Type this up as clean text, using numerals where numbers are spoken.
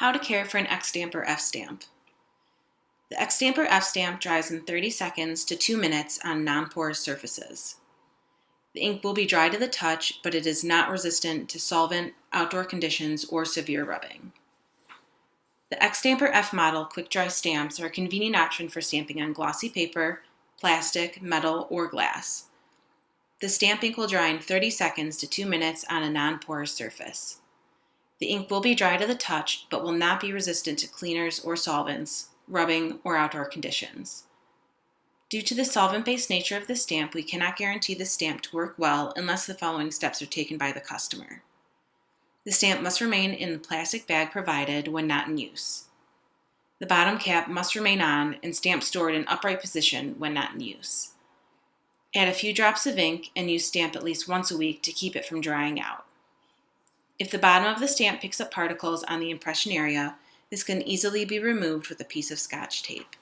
How to care for an XStamper F-stamp. The XStamper F-stamp dries in 30 seconds to 2 minutes on non-porous surfaces. The ink will be dry to the touch, but it is not resistant to solvent, outdoor conditions, or severe rubbing. The XStamper F model quick dry stamps are a convenient option for stamping on glossy paper, plastic, metal, or glass. The stamp ink will dry in 30 seconds to 2 minutes on a non-porous surface. The ink will be dry to the touch, but will not be resistant to cleaners or solvents, rubbing, or outdoor conditions. Due to the solvent-based nature of the stamp, we cannot guarantee the stamp to work well unless the following steps are taken by the customer. The stamp must remain in the plastic bag provided when not in use. The bottom cap must remain on and stamp stored in upright position when not in use. Add a few drops of ink and use stamp at least once a week to keep it from drying out. If the bottom of the stamp picks up particles on the impression area, this can easily be removed with a piece of Scotch tape.